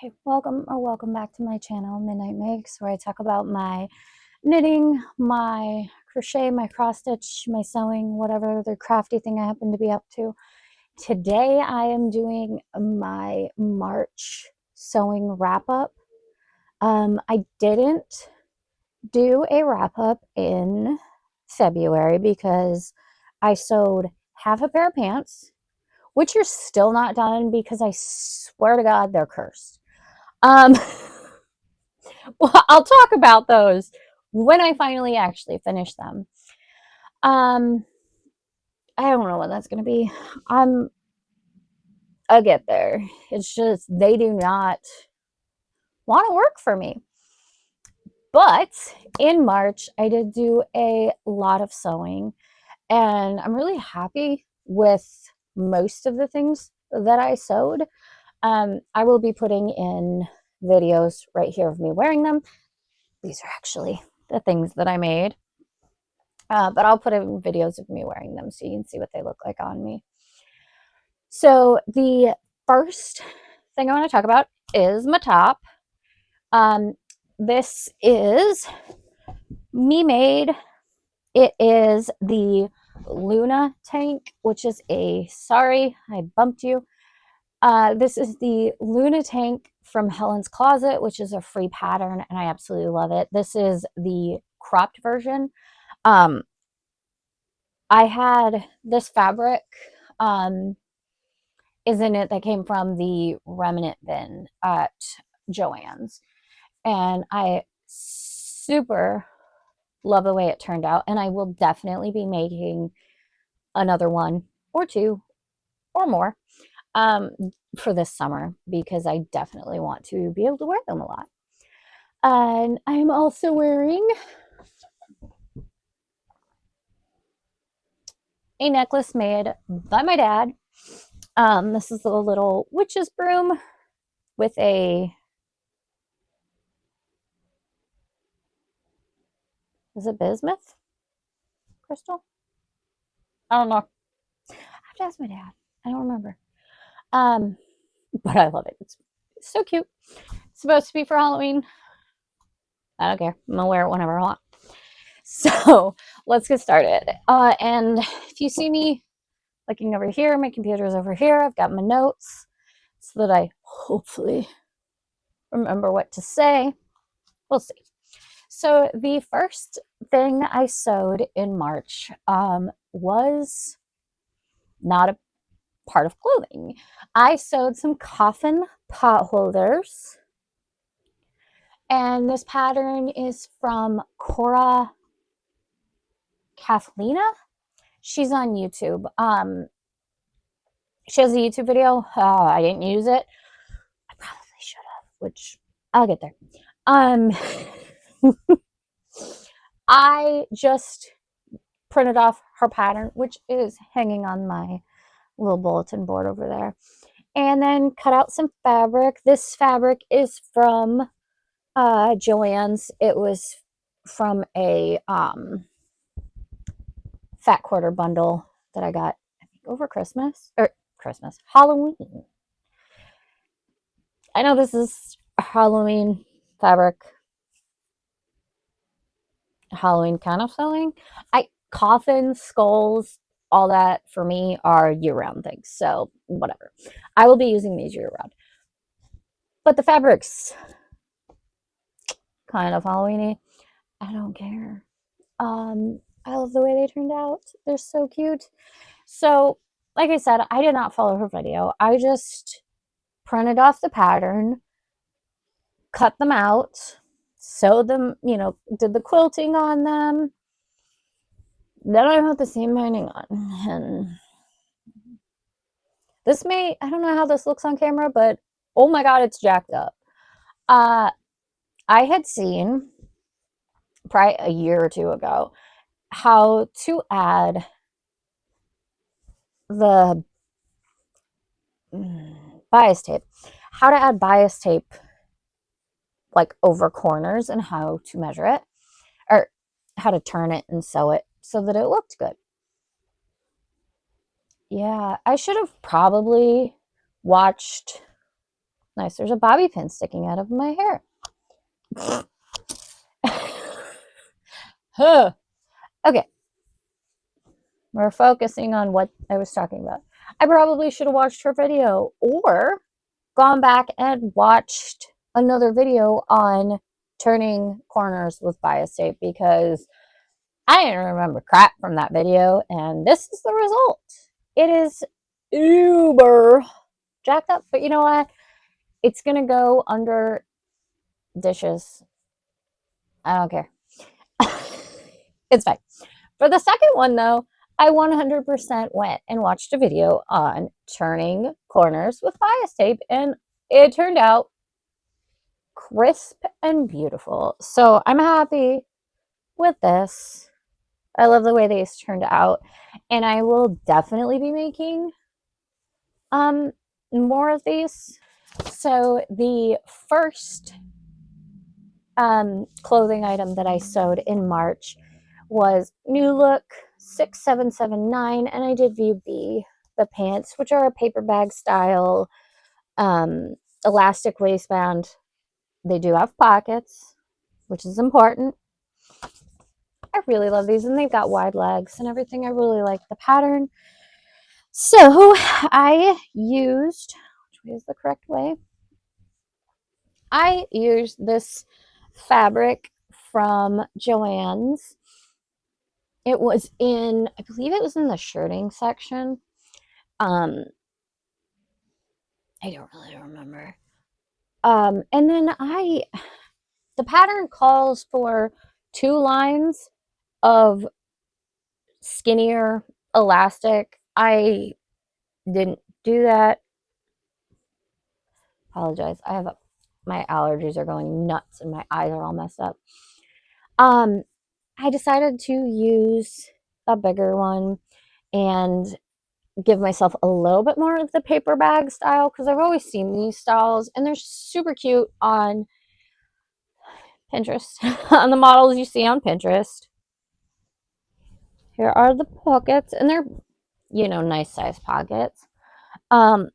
Okay, welcome back to my channel, Midnight Makes, where I talk about my knitting, my crochet, my cross stitch, my sewing, whatever other crafty thing I happen to be up to. Today I am doing my March sewing wrap up. I didn't do a wrap up in February because I sewed half a pair of pants, which are still not done because I swear to God they're cursed. Um, well, I'll talk about those when I finally actually finish them. Um, I don't know when that's going to be. I'll get there. It's just they do not want to work for me. But in March, I did do a lot of sewing, and I'm really happy with most of the things that I sewed. I will be putting in videos right here of me wearing them. These are actually the things that I made. But I'll put in videos of me wearing them so you can see what they look like on me. So the first thing I want to talk about is my top. This is me made. It is the Luna tank, which is sorry, I bumped you. This is the Luna tank from Helen's Closet, which is a free pattern, and I absolutely love it. This is the cropped version. Um, I had this fabric, isn't it, that came from the remnant bin at Joann's. And I super love the way it turned out. And I will definitely be making another one or two or more um, for this summer because I definitely want to be able to wear them a lot. And I'm also wearing a necklace made by my dad. This is a little witch's broom with is it bismuth crystal? I don't know. I have to ask my dad. I don't remember. Um, but I love it. It's so cute. It's supposed to be for Halloween. I don't care. I'm gonna wear it whenever I want. So let's get started. And if you see me looking over here, my computer's over here. I've got my notes so that I hopefully remember what to say. We'll see. So the first thing I sewed in March was not a part of clothing. I sewed some coffin pot holders. And this pattern is from Cora Kathlina. She's on YouTube. She has a YouTube video. I didn't use it. I probably should have, which I'll get there. I just printed off her pattern, which is hanging on my little bulletin board over there. And then cut out some fabric. This fabric is from Joann's. It was from a fat quarter bundle that I got, I think, over Halloween. I know this is Halloween fabric, Halloween kind of sewing. Coffins, skulls, all that for me are year-round things. So whatever. I will be using these year-round. But the fabric's kind of Halloweeny. I don't care. I love the way they turned out. They're so cute. So, like I said, I did not follow her video. I just printed off the pattern, cut them out, sewed them, did the quilting on them. Then I put the seam binding on. And I don't know how this looks on camera, but oh my God, it's jacked up. I had seen probably a year or two ago how to add the bias tape, how to add bias tape like over corners and how to measure it or how to turn it and sew it so that it looked good. Yeah, I should have probably watched Nice. There's a bobby pin sticking out of my hair. Huh. Okay. We're focusing on what I was talking about. I probably should have watched her video or gone back and watched another video on turning corners with bias tape because I didn't remember crap from that video, and this is the result. It is uber jacked up, but you know what? It's gonna go under dishes. I don't care. It's fine. For the second one, though, I 100% went and watched a video on turning corners with bias tape, and it turned out crisp and beautiful. So I'm happy with this. I love the way these turned out, and I will definitely be making more of these. So the first clothing item that I sewed in March was New Look 6779, and I did view B, the pants, which are a paper bag style, elastic waistband. They do have pockets, which is important. I really love these, and they've got wide legs and everything. I really like the pattern. So I used, which way is the correct way? I used this fabric from Joann's. It was in, I believe it was in the shirting section. I don't really remember. And then the pattern calls for 2 lines of skinnier elastic. I didn't do that. Apologize. My allergies are going nuts and my eyes are all messed up. I decided to use a bigger one and give myself a little bit more of the paper bag style because I've always seen these styles and they're super cute on Pinterest, on the models you see on Pinterest. Here are the pockets, and they're, nice size pockets. I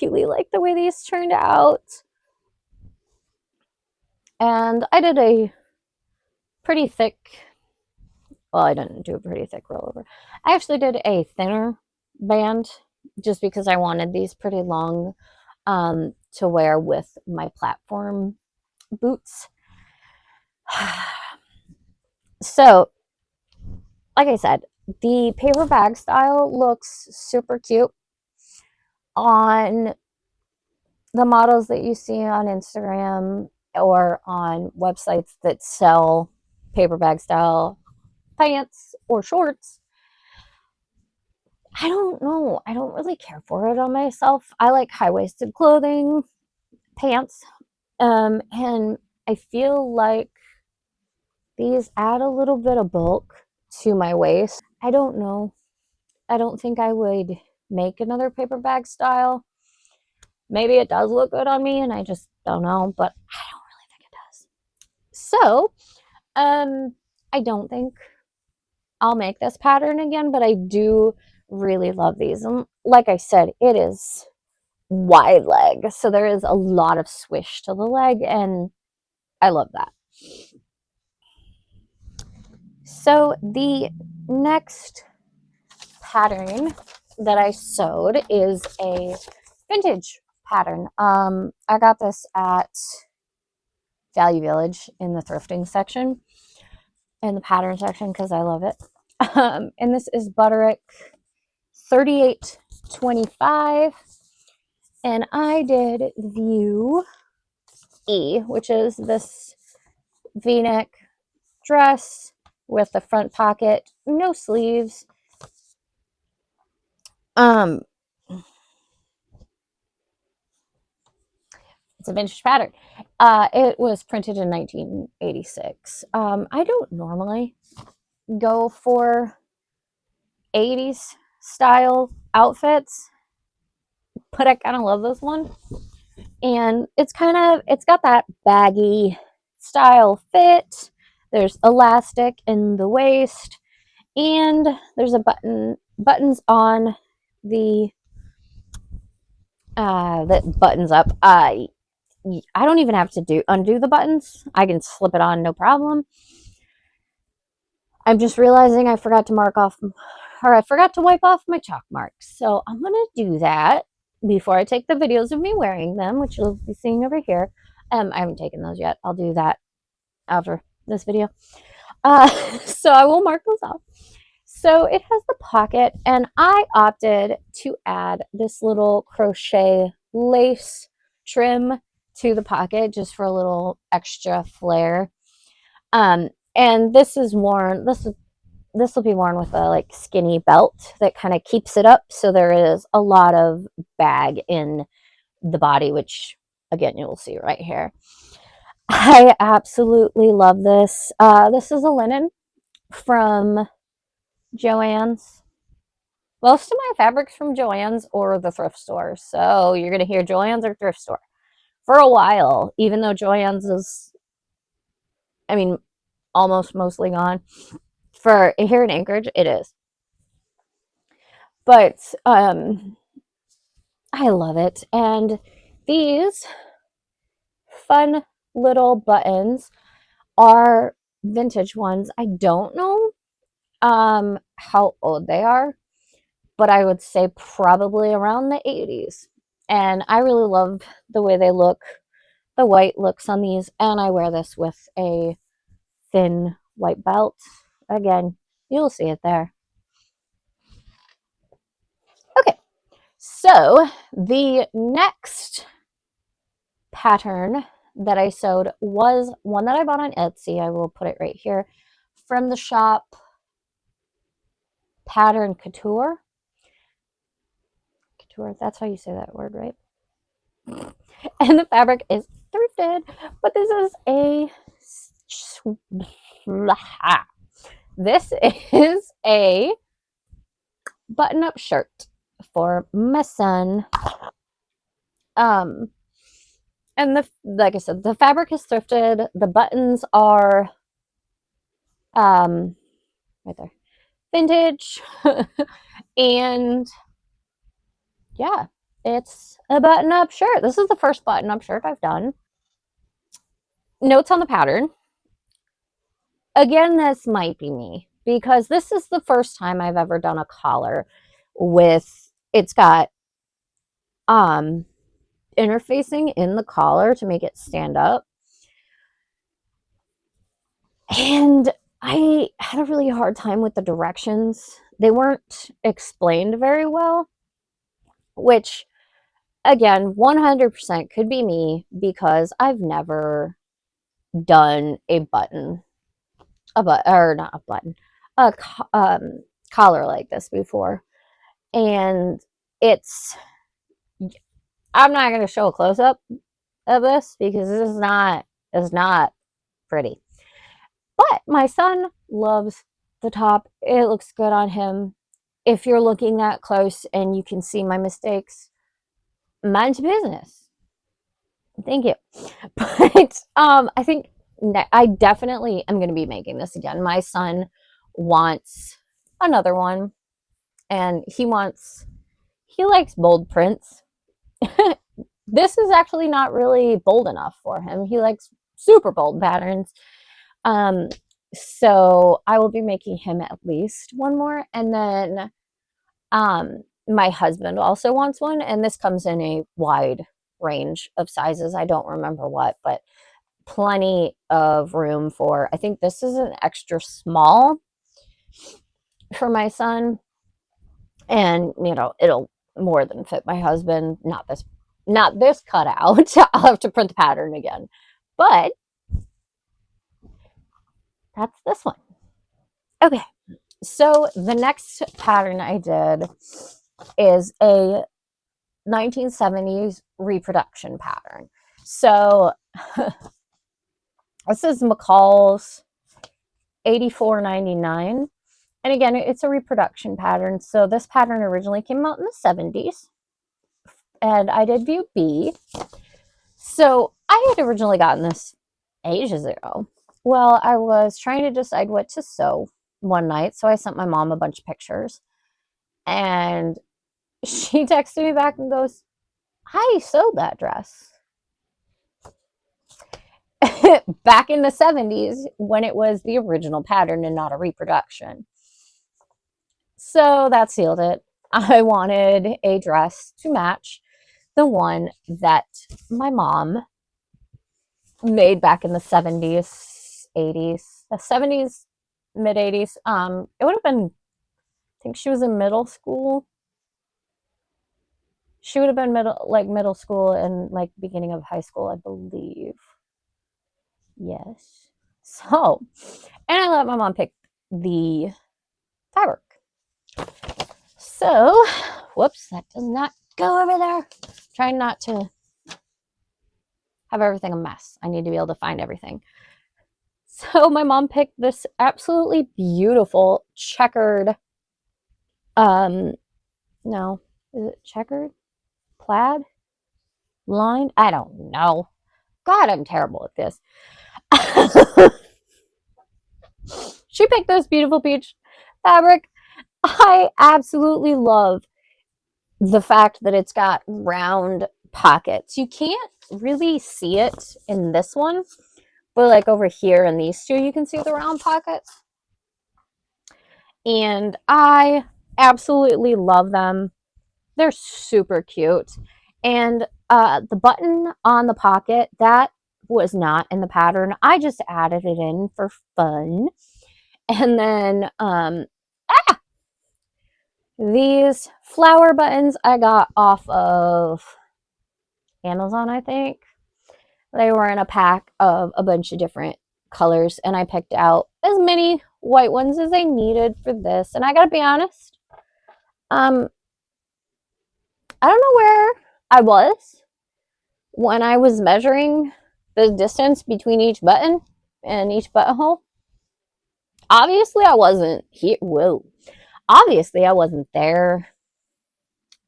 really like the way these turned out. And I did a pretty thick, well, I didn't do a pretty thick rollover. I actually did a thinner band just because I wanted these pretty long to wear with my platform boots. So, like I said, the paper bag style looks super cute on the models that you see on Instagram or on websites that sell paper bag style pants or shorts. I don't know. I don't really care for it on myself. I like high-waisted clothing, pants, and I feel like these add a little bit of bulk to my waist. I don't know. I don't think I would make another paper bag style. Maybe it does look good on me and I just don't know, but I don't really think it does. So, I don't think I'll make this pattern again, but I do really love these. And like I said, it is wide leg, so there is a lot of swish to the leg, and I love that. So the next pattern that I sewed is a vintage pattern. I got this at Value Village in the thrifting section, in the pattern section, because I love it. And this is Butterick 3825. And I did View E, which is this V-neck dress with the front pocket, no sleeves. It's a vintage pattern. It was printed in 1986. I don't normally go for 80s style outfits, but I kind of love this one. And it's got that baggy style fit. There's elastic in the waist, and there's a buttons on the that buttons up. I don't even have to undo the buttons. I can slip it on, no problem. I'm just realizing I forgot to I forgot to wipe off my chalk marks. So I'm going to do that before I take the videos of me wearing them, which you'll be seeing over here. I haven't taken those yet. I'll do that after this video. So I will mark those off. So it has the pocket, and I opted to add this little crochet lace trim to the pocket just for a little extra flair. And this is worn. This will be worn with a like skinny belt that kind of keeps it up, so there is a lot of bag in the body, which again you'll see right here. I absolutely love this. This is a linen from Joann's. Most of my fabrics from Joann's or the thrift store. So you're going to hear Joann's or thrift store for a while, even though Joann's is, I mean, almost mostly gone. For here in Anchorage, it is. But I love it. And these fun little buttons are vintage ones. I don't know how old they are, but I would say probably around the 80s. And I really love the way they look, the white looks on these, and I wear this with a thin white belt. Again, you'll see it there. Okay, so the next pattern that I sewed was one that I bought on Etsy. I will put it right here from the shop Pattern Couture. Couture, that's how you say that word, right? And the fabric is thrifted, but this is a button-up shirt for my son. And like I said, the fabric is thrifted. The buttons are right there, vintage, and yeah, it's a button-up shirt. This is the first button-up shirt I've done. Notes on the pattern. Again, this might be me because this is the first time I've ever done a collar with, it's got interfacing in the collar to make it stand up. And I had a really hard time with the directions. They weren't explained very well, which again, 100% could be me because I've never done a button, or not a button, a collar like this before. And I'm not going to show a close up of this because this is not pretty. But my son loves the top. It looks good on him. If you're looking that close and you can see my mistakes, mind your business. Thank you. But I think I definitely am going to be making this again. My son wants another one, and he likes bold prints. This is actually not really bold enough for him. He likes super bold patterns. So I will be making him at least one more, and then my husband also wants one, and this comes in a wide range of sizes. I don't remember what, but plenty of room for, I think this is an extra small for my son, and it'll more than fit my husband. Not this cutout. I'll have to print the pattern again, but that's this one. Okay, so the next pattern I did is a 1970s reproduction pattern. So this is McCall's 84.99, and again, it's a reproduction pattern. So this pattern originally came out in the 70s, and I did view B. So I had originally gotten this ages ago. Well, I was trying to decide what to sew one night, so I sent my mom a bunch of pictures, and she texted me back and goes, I sewed that dress back in the 70s when it was the original pattern and not a reproduction. So that sealed it. I wanted a dress to match the one that my mom made back in the 70s, 80s, the 70s, mid 80s. It would have been, I think she was in middle school. She would have been middle school and like beginning of high school, I believe. Yes. So, and I let my mom pick the fabric. So, whoops, that does not go over there. Trying not to have everything a mess. I need to be able to find everything. So my mom picked this absolutely beautiful checkered, no, is it checkered? Plaid? Lined? I don't know. God, I'm terrible at this. She picked this beautiful peach fabric. I absolutely love the fact that it's got round pockets. You can't really see it in this one, but like over here in these two, you can see the round pockets. And I absolutely love them. They're super cute. And the button on the pocket, that was not in the pattern. I just added it in for fun. And then these flower buttons I got off of Amazon, I think. They were in a pack of a bunch of different colors, and I picked out as many white ones as I needed for this. And I gotta be honest, I don't know where I was when I was measuring the distance between each button and each buttonhole. Obviously, I wasn't here. Whoa. Obviously, I wasn't there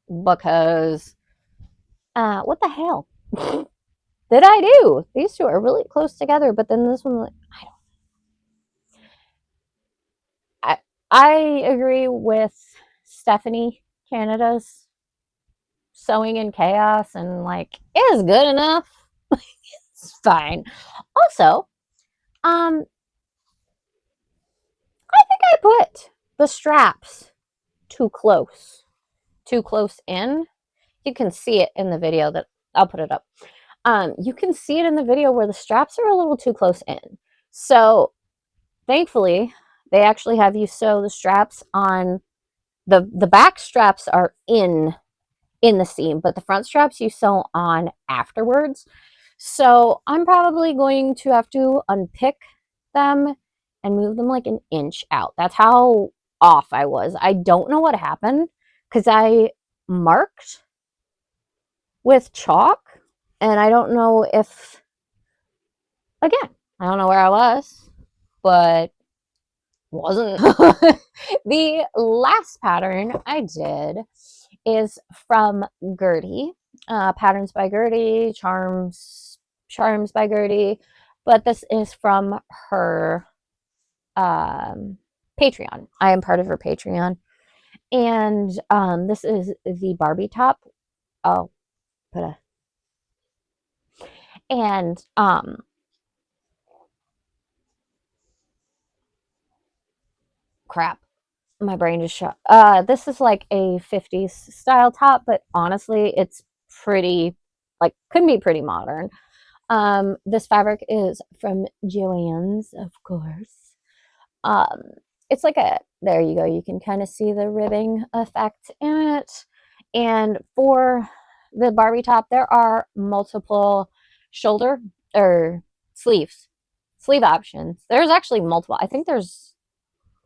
because what the hell did I do? These two are really close together, but then this one, I agree with Stephanie Canada's Sewing in Chaos, and like it is good enough. It's fine. Also, I think I put the straps too close in. You can see it in the video that I'll put it up. You can see it in the video where the straps are a little too close in. So thankfully, they actually have you sew the straps on the back straps are in the seam, but the front straps you sew on afterwards. So I'm probably going to have to unpick them and move them like an inch out. That's how off I was. I don't know what happened because I marked with chalk, and I don't know if, again, I don't know where I was, but wasn't. The last pattern I did is from Gertie, Patterns by Gertie, Charms by Gertie, but this is from her Patreon. I am part of her Patreon, and this is the Barbie top. I'll put a and crap, my brain just shut. This is like a 50s style top, but honestly, it's pretty, like, could be pretty modern. This fabric is from Joann's, of course. Um, it's like a, there you go, you can kind of see the ribbing effect in it. And for the Barbie top, there are multiple shoulder or sleeve options. There's actually multiple. I think there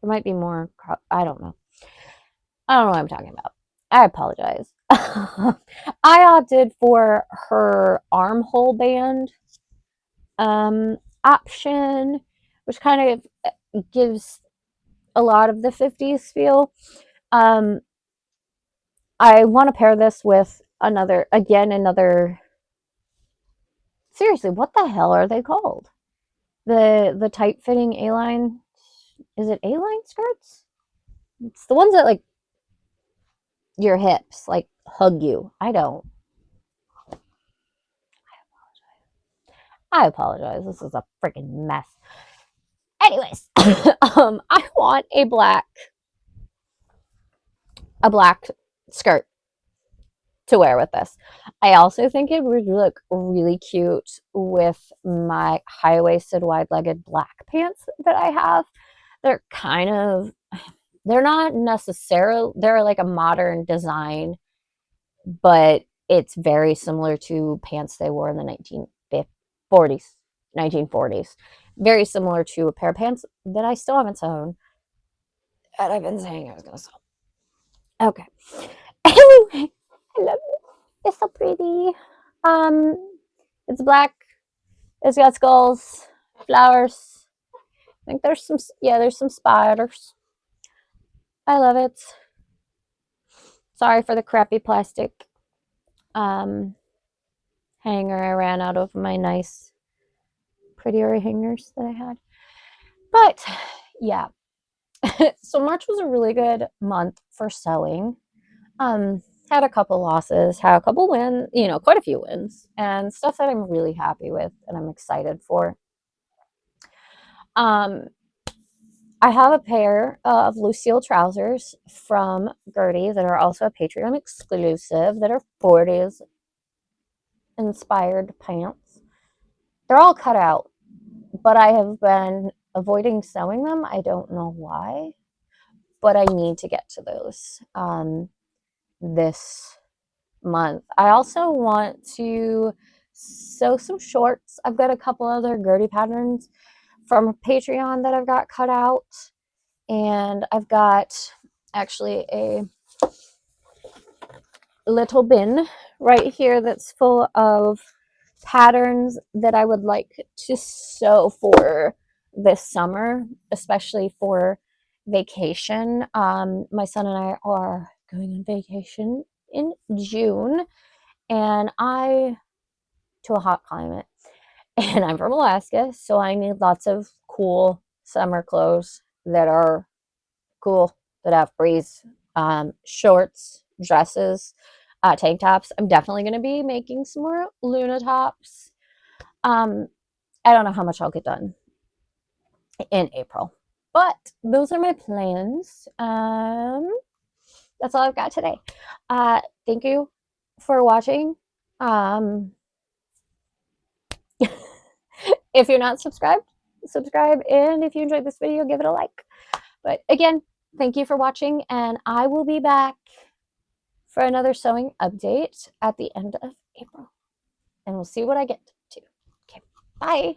might be more. I don't know. I don't know what I'm talking about. I apologize. I opted for her armhole band option, which kind of gives a lot of the 50s feel. I want to pair this with another, seriously, what the hell are they called? The tight fitting A-line, is it A-line skirts? It's the ones that like your hips like hug you. I don't. I apologize. This is a freaking mess. Anyways, I want a black skirt to wear with this. I also think it would look really cute with my high-waisted, wide-legged black pants that I have. They're kind of, they're not necessarily, they're like a modern design, but it's very similar to pants they wore in the 1940s, 1940s. Very similar to a pair of pants that I still haven't sewn, that I've been saying I was going to sew. Okay. Anyway, I love it. It's so pretty. Um, it's black. It's got skulls, flowers. I think there's some, yeah, there's some spiders. I love it. Sorry for the crappy plastic um, hanger. I ran out of my nice, prettier hangers that I had. But yeah, so March was a really good month for sewing. Had a couple losses, had a couple wins, quite a few wins, and stuff that I'm really happy with and I'm excited for. Um, I have a pair of Lucille trousers from Gertie that are also a Patreon exclusive that are 40s inspired pants. They're all cut out, but I have been avoiding sewing them. I don't know why, but I need to get to those this month. I also want to sew some shorts. I've got a couple other Gertie patterns from Patreon that I've got cut out. And I've got actually a little bin right here that's full of patterns that I would like to sew for this summer, especially for vacation. My son and I are going on vacation in June, and to a hot climate, and I'm from Alaska, so I need lots of cool summer clothes that are cool, that have breeze, shorts, dresses, tank tops. I'm definitely going to be making some more Luna tops. Um, I don't know how much I'll get done in April, but those are my plans. That's all I've got today. Thank you for watching. Um, if you're not subscribed, subscribe, and if you enjoyed this video, give it a like. But again, thank you for watching, and I will be back for another sewing update at the end of April. And we'll see what I get to. Okay, bye.